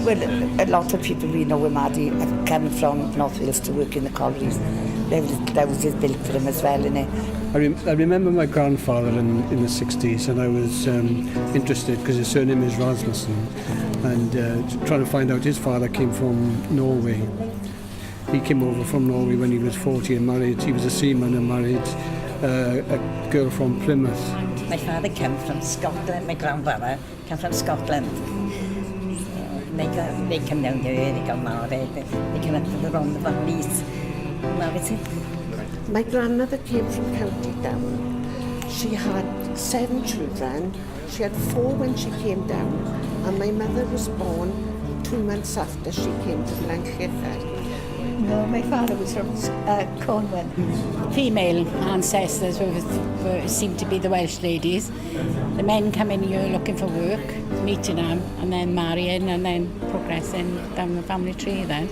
Well, a lot of people we know with Maddie have come from North Wales to work in the collieries. That was built for him as well, innit? I remember my grandfather in the 60s, and I was interested because his surname is Rasmussen, and trying to find out his father came from Norway. He came over from Norway when he was 40 and married. He was a seaman and married a girl from Plymouth. My father came from Scotland, my grandfather came from Scotland. They came down here, they got married, they came up to the Rhondda Valleys. My grandmother came from County Down. She had 7 children. She had 4 when she came down, and my mother was born 2 months after she came to Glenllachar. No, my father was from Gwanwyn. Female ancestors seemed to be the Welsh ladies. The men come in here looking for work, meeting them, and then marrying, and then progressing down the family tree then.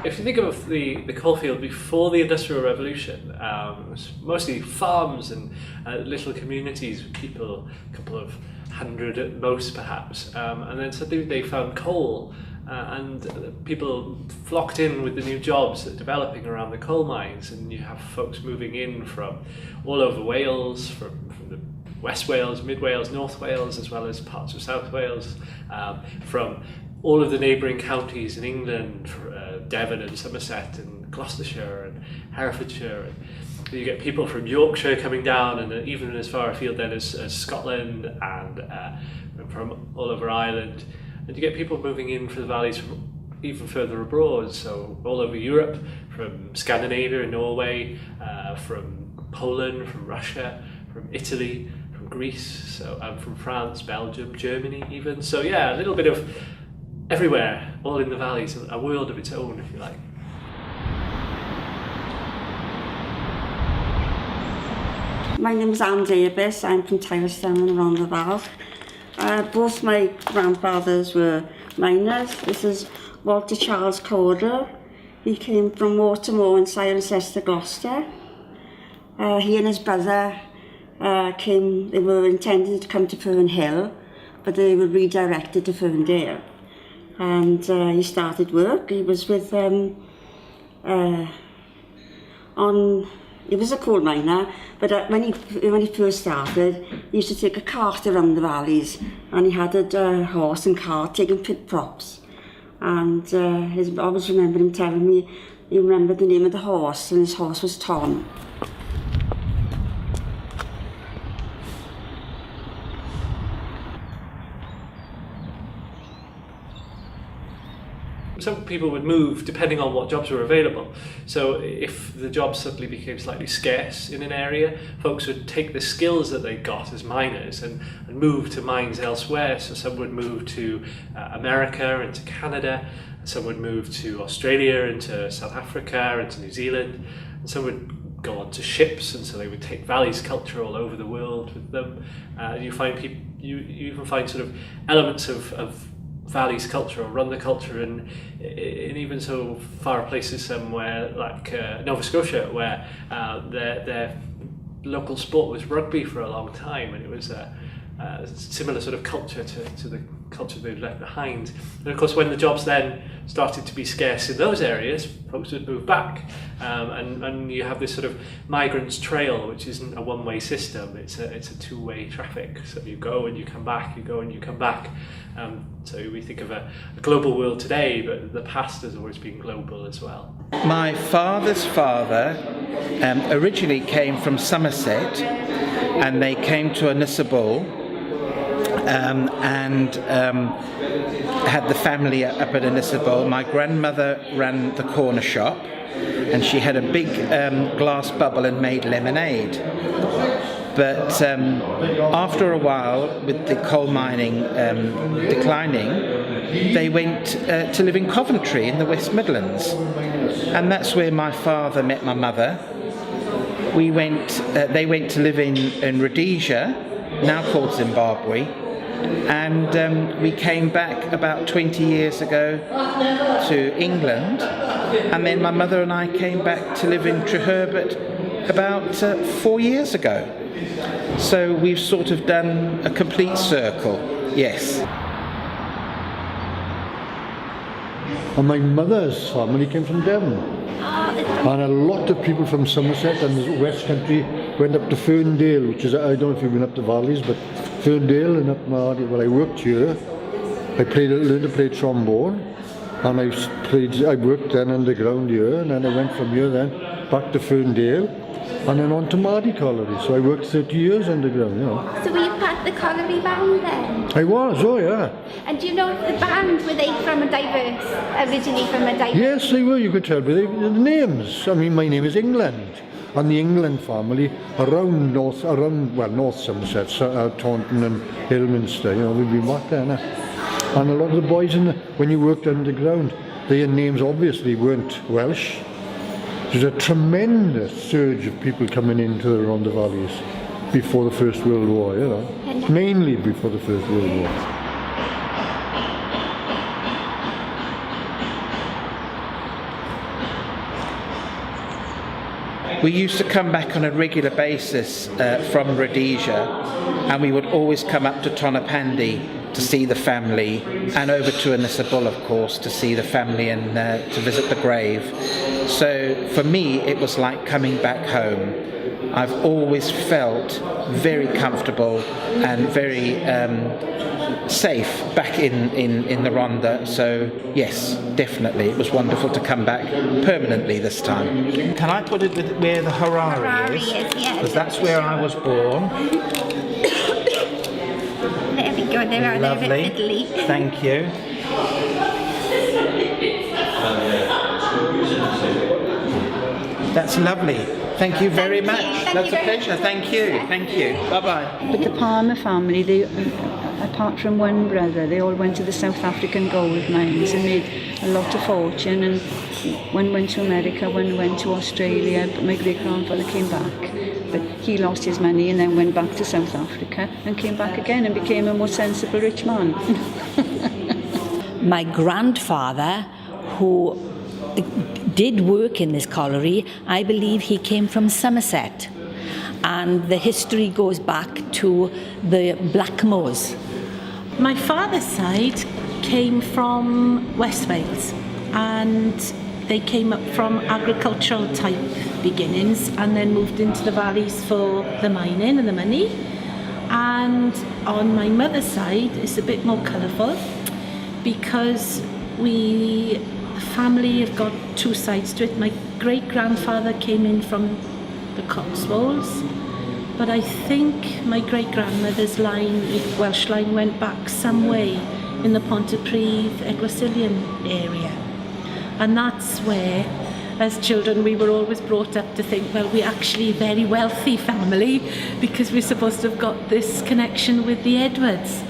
If you think of the coalfield before the Industrial Revolution, it was mostly farms and little communities with people, a couple of hundred at most perhaps, and then suddenly they found coal and people flocked in with the new jobs that are developing around the coal mines, and you have folks moving in from all over Wales, from the West Wales, Mid Wales, North Wales, as well as parts of South Wales, from all of the neighbouring counties in England, Devon and Somerset and Gloucestershire and Herefordshire. And you get people from Yorkshire coming down, and even as far afield then as Scotland and from all over Ireland. And you get people moving in for the valleys from even further abroad, so all over Europe, from Scandinavia and Norway, from Poland, from Russia, from Italy, from Greece, so from France, Belgium, Germany even. So yeah, a little bit of everywhere, all in the valleys, a world of its own, if you like. My name is Anne Davis. I'm from Tinniswood and Rhondda. Both my grandfathers were miners. This is Walter Charles Corder. He came from Watermore in Cirencester, Gloucester. He and his brother they were intended to come to Fernhill, but they were redirected to Ferndale. And he started work. He was with he was a coal miner, but when he first started, he used to take a cart around the valleys, and he had a horse and cart taking pit props. And I always remember him telling me he remembered the name of the horse, and his horse was Tom. Some people would move depending on what jobs were available. So if the jobs suddenly became slightly scarce in an area, folks would take the skills that they got as miners and move to mines elsewhere. So some would move to America and to Canada, some would move to Australia and to South Africa and to New Zealand, and some would go on to ships, and so they would take valleys culture all over the world with them. You find you even find sort of elements of Valley's culture or Rhondda culture, and even so far places somewhere like Nova Scotia, where their local sport was rugby for a long time, and it was a similar sort of culture to the culture they'd left behind. And of course, when the jobs then started to be scarce in those areas, folks would move back, and you have this sort of migrants trail, which isn't a one-way system. It's a two-way traffic. So you go and you come back, you go and you come back. So we think of a global world today, but the past has always been global as well. My father's father originally came from Somerset, and they came to Tinniswood and had the family up at Tinniswood. My grandmother ran the corner shop, and she had a big glass bubble and made lemonade. But after a while, with the coal mining declining, they went to live in Coventry in the West Midlands, and that's where my father met my mother. They went to live in Rhodesia, now called Zimbabwe, and we came back about 20 years ago to England, and then my mother and I came back to live in Treherbert about 4 years ago. So we've sort of done a complete circle, yes. And my mother's family came from Devon. And a lot of people from Somerset and the West Country went up to Ferndale, which is, I don't know if you've been up to Valleys, but Ferndale and up Mardy. Well, I worked here. I learned to play trombone, and I worked then underground here, and then I went from here then back to Ferndale, and then on to Mardy Colliery. So I worked 30 years underground, you know. So were you part of the colliery band then? I was, oh yeah. And do you know if the band, were they originally from a diverse? Yes, they were, you could tell by the names. I mean, my name is England, and the England family around North Somerset, Taunton and Ilminster, you know, we've been back there now. And a lot of the boys, when you worked underground, their names obviously weren't Welsh. There's a tremendous surge of people coming into the Rhondda Valleys before the First World War, you know, mainly before the First World War. We used to come back on a regular basis from Rhodesia, and we would always come up to Tonopandi to see the family, and over to Tinniswood, of course, to see the family and to visit the grave. So for me, it was like coming back home. I've always felt very comfortable and very safe back in the Rhondda. So yes, definitely, it was wonderful to come back permanently this time. Can I put it where the Harare is? Yes. Because that's where I was born. There we go, there are Lovely. Italy. Thank you. That's lovely. Thank you very much. That's a pleasure. Thank you. Thank you. Bye-bye. But the Palmer family, they, apart from one brother, they all went to the South African gold mines and made a lot of fortune. And one went to America, one went to Australia. But my great-grandfather came back. But he lost his money and then went back to South Africa and came back again and became a more sensible rich man. My grandfather, who did work in this colliery, I believe he came from Somerset. And the history goes back to the Blackmores. My father's side came from West Wales, and they came up from agricultural type beginnings and then moved into the valleys for the mining and the money. And on my mother's side, it's a bit more colourful because the family have got two sides to it. My great-grandfather came in from the Cotswolds, but I think my great-grandmother's line, Welsh line, went back some way in the Pontypridd, Eglwysilian area. And that's where, as children, we were always brought up to think, well, we're actually a very wealthy family because we're supposed to have got this connection with the Edwards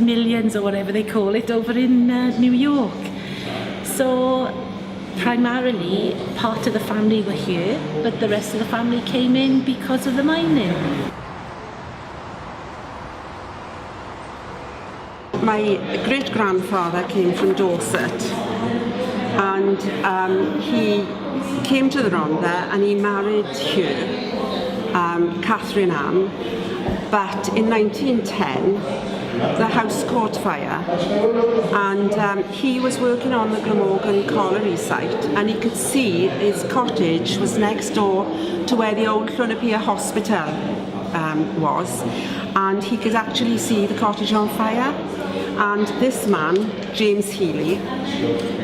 millions or whatever they call it over in New York. So primarily part of the family were here, but the rest of the family came in because of the My great-grandfather came from Dorset, and he came to the Rhondda and he married her, Catherine Ann, but in 1910 the house caught fire, and he was working on the Glamorgan colliery site, and he could see his cottage was next door to where the old Llwynapia hospital was, and he could actually see the cottage on fire. And this man, James Healy,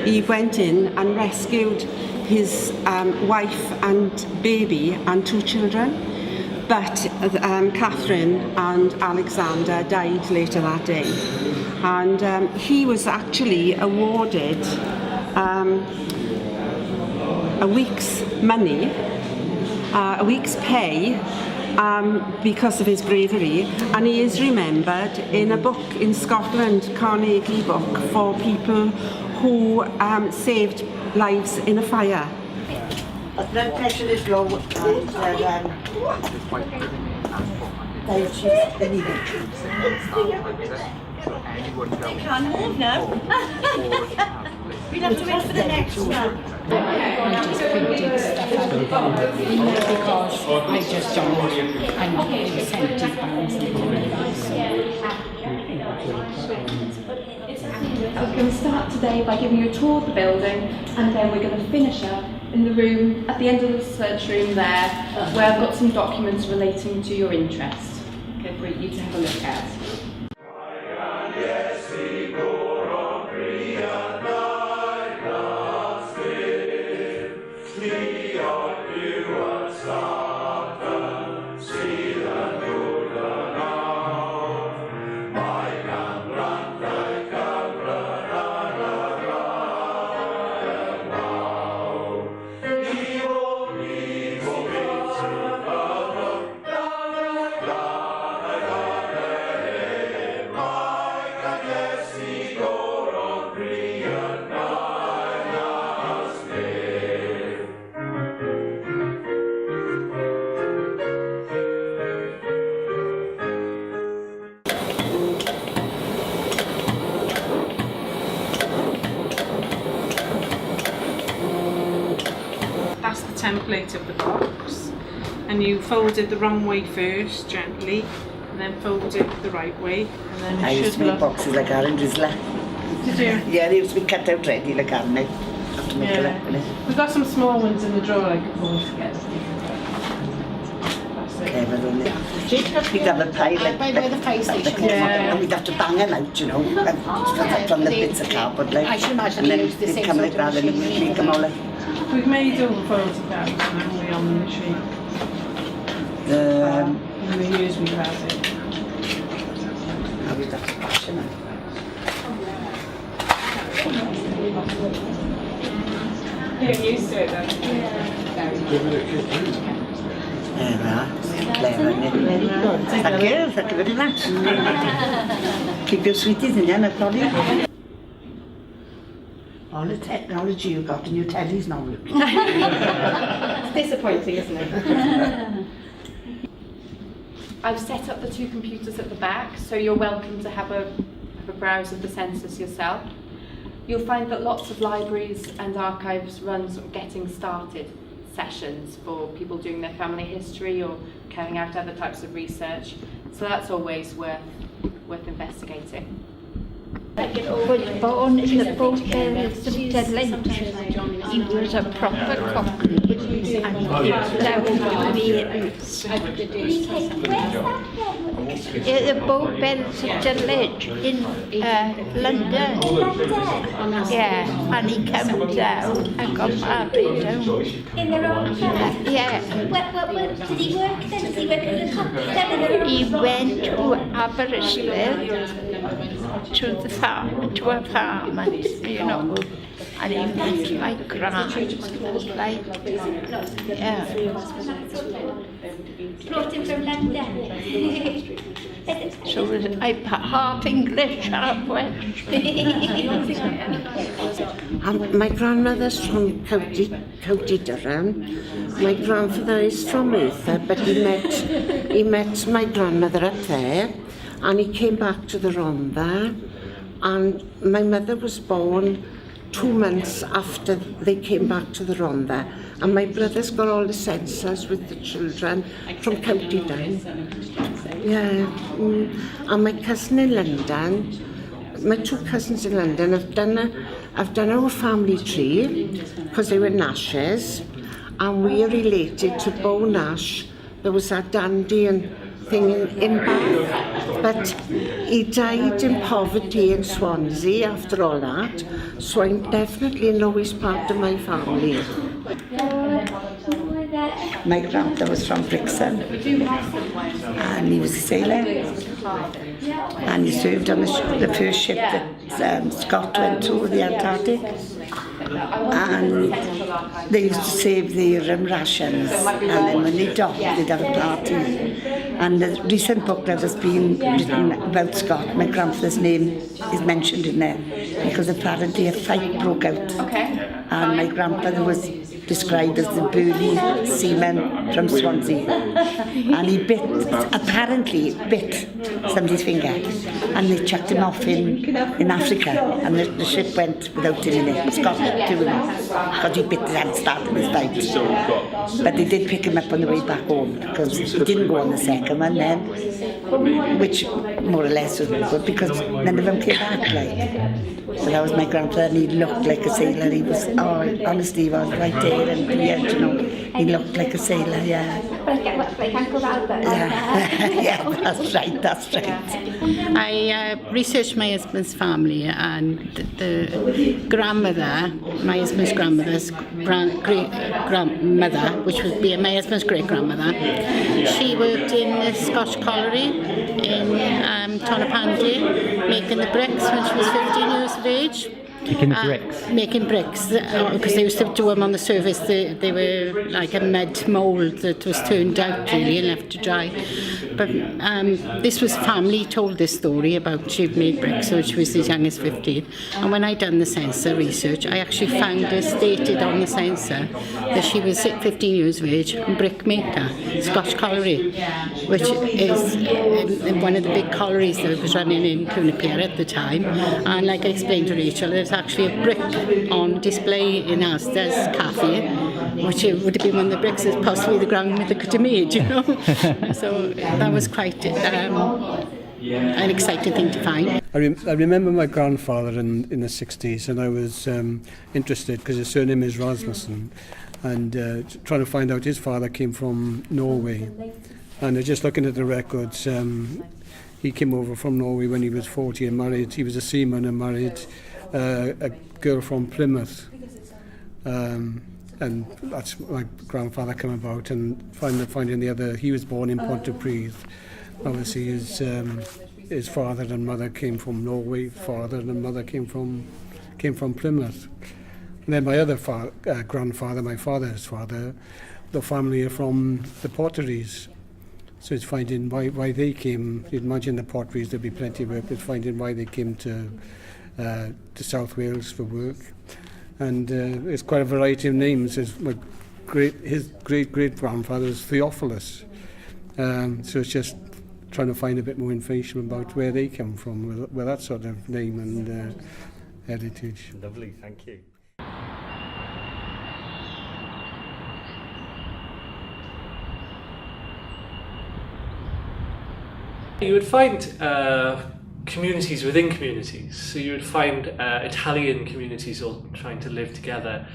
he went in and rescued his wife and baby and 2 children. But Catherine and Alexander died later that day. And he was actually awarded a week's money, a week's pay, because of his bravery, and he is remembered in a book in Scotland, Carnegie book, for people who saved lives in a fire. Blood pressure is low, and They can't move now. We'd have to wait for the next one. I just printed stuff because I just joined. I'm £70. We're going to start today by giving you a tour of the building, and then we're going to finish up in the room at the end of the research room there, where I've got some documents relating to your interest. Okay, for you to have a look at. Template of the box, and you fold it the wrong way first, gently, and then fold it the right way, and then I used to make boxes like Aaron Drizzler. Did you? Yeah, they used to be cut out ready like Aaron. I have to make it up with it. We've got some small ones in the drawer I could pull together. Clever, don't they? We'd have a pie like the fire station. And we'd have to bang them out, you know, and cut up from the bits of cardboard like. I should imagine they use the same come sort like of that and machine. we'd make them all like. We've made all the photographs now, we on the machine. In the years we've had it. I would have to bash them out. Getting used to it then. There we are. Clever, isn't it? Thank you very much. Keep your sweeties in there, no problem. All the technology you've got in your telly's not working. It's disappointing, isn't it? I've set up the 2 computers at the back, so you're welcome to have a browse of the census yourself. You'll find that lots of libraries and archives run sort of getting started sessions for people doing their family history or carrying out other types of research, so that's always worth investigating. Was born in the boat Interlink. He was a proper cockney, and he came down to the boat Interlink in London. Yeah, and he came down and got married down. In the Rhondda? Yeah. Did he work then? Did he work in the company? He went to Aberystwyth to a farm, and, you know, and he met my gran, like, yeah. Brought him from London. So I'm half English, half Welsh. My grandmother's from County Durham. My grandfather is from Merthyr, but he met my grandmother up there, and he came back to the Rhondda, And my mother was born 2 months after they came back to the Rhondda, and my brother's got all the censors with the children from County Down. Yeah, and my cousin in London, my 2 cousins in London, I've done our family tree because they were Nashes, and we are related to Bo Nash. There was that dandy and thing in Bath, but he died in poverty in Swansea after all that, so I definitely know he's part of my family. My grandpa was from Brixton, and he was a sailor, and he served on the first ship that Scott went to, the Antarctic, and they used to save their rations, and then when they docked they'd have a party. And the recent book that has been written about Scott, my grandfather's name is mentioned in there, because apparently a fight broke out, and my grandfather was described as the burly seaman from Swansea, and he apparently bit somebody's finger, and they chucked him off in Africa, and the ship went without him in it. Scott took him off because he bit his hand, started his fight, but they did pick him up on the way back home, because he didn't go on the second one then, which more or less was good, because none of them came back, like. So that was my grandfather, and he looked like a sailor. He was, honestly, he was right there and beard, you know. He looked like a sailor, yeah. Like Uncle Albert. Yeah, that's right. I researched my husband's family, and the grandmother, my husband's grandmother's great-grandmother, which would be my husband's great-grandmother, she worked in the Scotch colliery in Tonopandi, making the bricks when she was 15 years of age. Making the bricks? Making bricks, because they used to do them on the surface. They were like a mud mould that was turned out really and left to dry. But this was family told this story about she'd made bricks, so she was as young as 15. And when I done the censor research, I actually found it stated on the censor that she was 15 years of age and brick maker, Scotch colliery, which is one of the big collieries that was running in Cwnapere at the time. And like I explained to Rachel, there's actually a brick on display in Asda's cafe, which would have been one of the bricks that possibly the grandmother could have made, you know. So that was quite an exciting thing to find. I remember my grandfather in the 60s, and I was interested because his surname is Rasmussen, and trying to find out his father came from Norway. And just looking at the records, he came over from Norway when he was 40 and married. He was a seaman and married a girl from Plymouth, and that's my grandfather came about, and finding the other. He was born in Ponty. Obviously his father and mother came from Norway, father and mother came from Plymouth. And then my other grandfather, my father's father, the family are from the Potteries. So it's finding why they came. You'd imagine the Potteries, there'd be plenty of work, but finding why they came to South Wales for work. And there's quite a variety of names. His great-great-grandfather was Theophilus. So it's just trying to find a bit more information about where they come from, with that sort of name and heritage. Lovely, thank you. You would find communities within communities. So you would find Italian communities all trying to live together.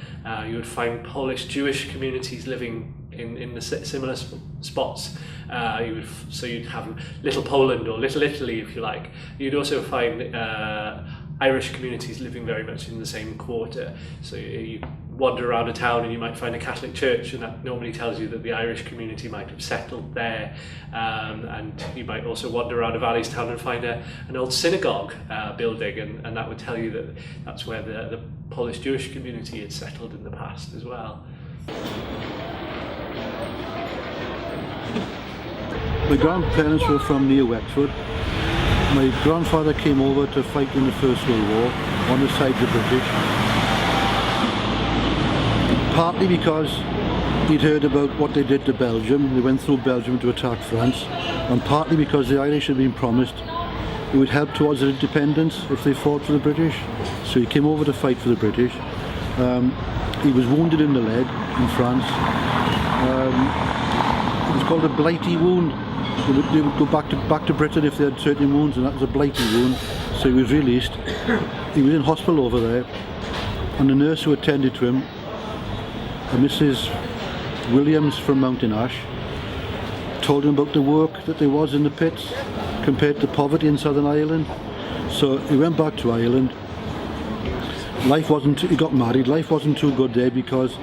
You would find Polish Jewish communities living in the similar spots. So you'd have Little Poland or Little Italy, if you like. You'd also find Irish communities living very much in the same quarter. So you wander around a town and you might find a Catholic church, and that normally tells you that the Irish community might have settled there. And you might also wander around a Valleys town and find an old synagogue building, and that would tell you that that's where the Polish Jewish community had settled in the past as well. My grandparents were from near Wexford. My grandfather came over to fight in the First World War on the side of the British. Partly because he'd heard about what they did to Belgium. They went through Belgium to attack France. And partly because the Irish had been promised it would help towards their independence if they fought for the British. So he came over to fight for the British. He was wounded in the leg in France. It was called a blighty wound. They would go back to Britain if they had certain wounds, and that was a blighty wound. So he was released. He was in hospital over there, and the nurse who attended to him, Mrs. Williams from Mountain Ash, told him about the work that there was in the pits compared to poverty in Southern Ireland. So he went back to Ireland. He got married. Life wasn't too good there because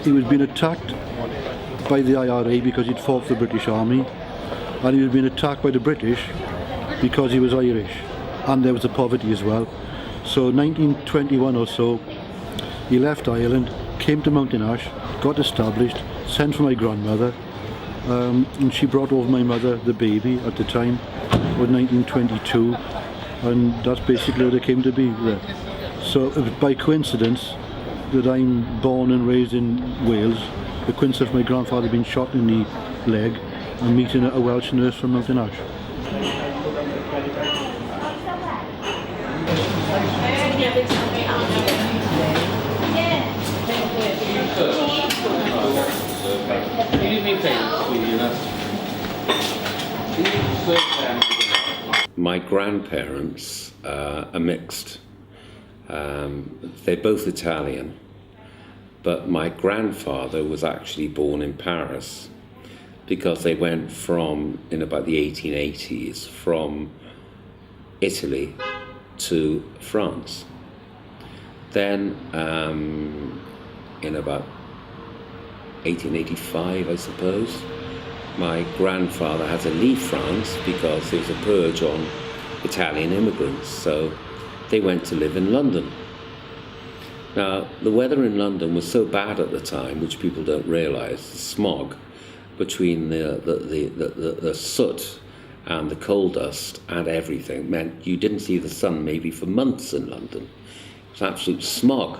he was being attacked by the IRA because he'd fought for the British Army, and he was being attacked by the British because he was Irish, and there was the poverty as well. So 1921 or so, he left Ireland, came to Mountain Ash, got established, sent for my grandmother, and she brought over my mother, the baby at the time, was 1922, and that's basically how they came to be there. So it was by coincidence that I'm born and raised in Wales, the coincidence of my grandfather being shot in the leg and meeting a Welsh nurse from Mountain Ash. My grandparents are mixed. They're both Italian, but my grandfather was actually born in Paris because they went from, in about the 1880s, from Italy to France. Then in about 1885, I suppose, my grandfather had to leave France because there was a purge on Italian immigrants, so they went to live in London. Now, the weather in London was so bad at the time, which people don't realise, the smog between the soot and the coal dust and everything meant you didn't see the sun maybe for months in London. It was absolute smog.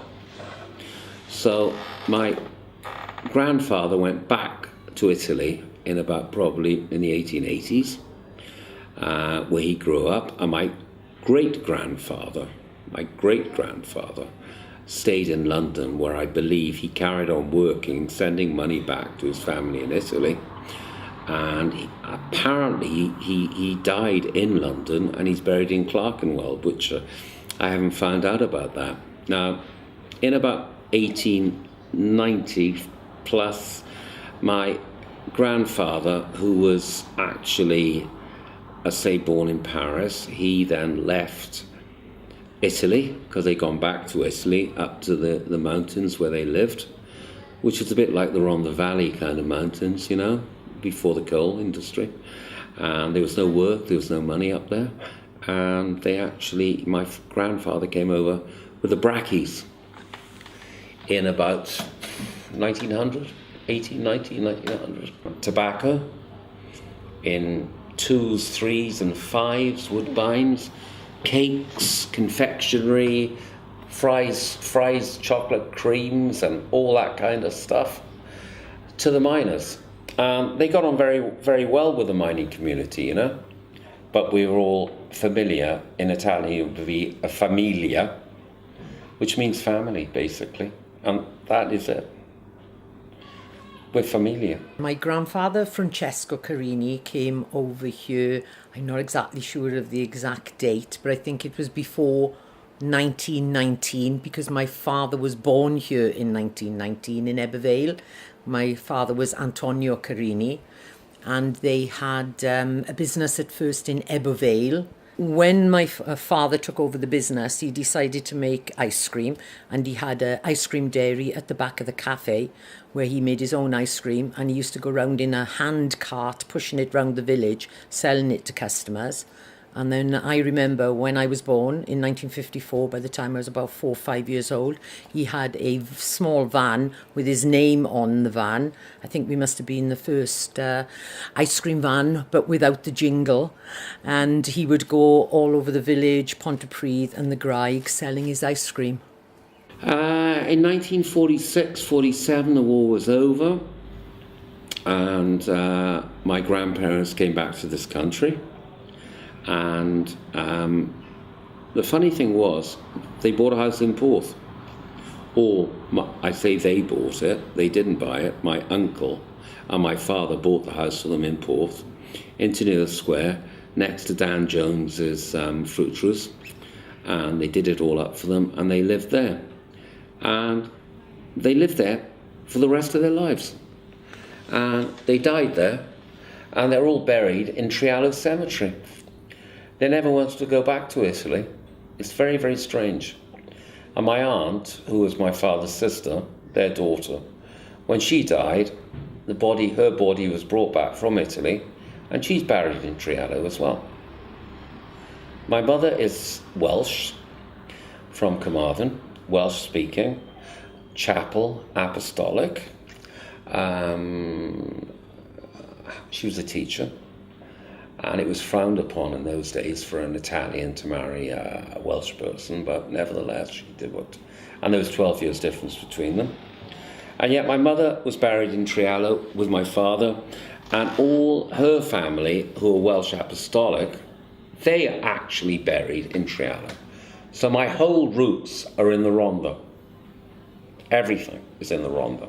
So my grandfather went back to Italy in about probably in the 1880s, where he grew up, and my great-grandfather stayed in London, where I believe he carried on working, sending money back to his family in Italy. And apparently he died in London, and he's buried in Clerkenwell, which I haven't found out about that. Now, in about 1890 plus, my grandfather, who was actually, born in Paris, he then left Italy, because they'd gone back to Italy, up to the mountains where they lived, which is a bit like the Rhondda Valley kind of mountains, you know, before the coal industry. And there was no work, there was no money up there. And my grandfather came over with the brackies in about 1900, 1900. Tobacco in 2s, 3s and 5s, woodbines, cakes, confectionery, fries, chocolate creams and all that kind of stuff to the miners. They got on very, very well with the mining community, you know, but we were all familiar. In Italian it would be a familia, which means family basically, and that is it. We're familiar. My grandfather, Francesco Carini, came over here. I'm not exactly sure of the exact date, but I think it was before 1919, because my father was born here in 1919 in Ebbw. My father was Antonio Carini, and they had a business at first in Ebbw. When my father took over the business, he decided to make ice cream, and he had an ice cream dairy at the back of the cafe where he made his own ice cream, and he used to go round in a hand cart, pushing it round the village, selling it to customers. And then I remember when I was born in 1954, by the time I was about 4 or 5 years old, he had a small van with his name on the van. I think we must have been the first ice cream van, but without the jingle. And he would go all over the village, Pontypridd and the Graig, selling his ice cream. In 1946-47, the war was over, and my grandparents came back to this country. And the funny thing was, they bought a house in Porth. Or, I say they bought it, they didn't buy it. My uncle and my father bought the house for them in Porth, in Tinniswood Square, next to Dan Jones's fruiterers. And they did it all up for them, and they lived there. And they lived there for the rest of their lives. And they died there, and they're all buried in Travallis Cemetery. They never wanted to go back to Italy. It's very, very strange. And my aunt, who was my father's sister, their daughter, when she died, her body was brought back from Italy, and she's buried in Travallis as well. My mother is Welsh, from Carmarthen, Welsh speaking, chapel, apostolic. She was a teacher, and it was frowned upon in those days for an Italian to marry a Welsh person, but nevertheless she did what. And there was 12 years difference between them. And yet my mother was buried in Travallis with my father, and all her family, who are Welsh apostolic, they are actually buried in Travallis. So my whole roots are in the Rhondda. Everything is in the Rhondda.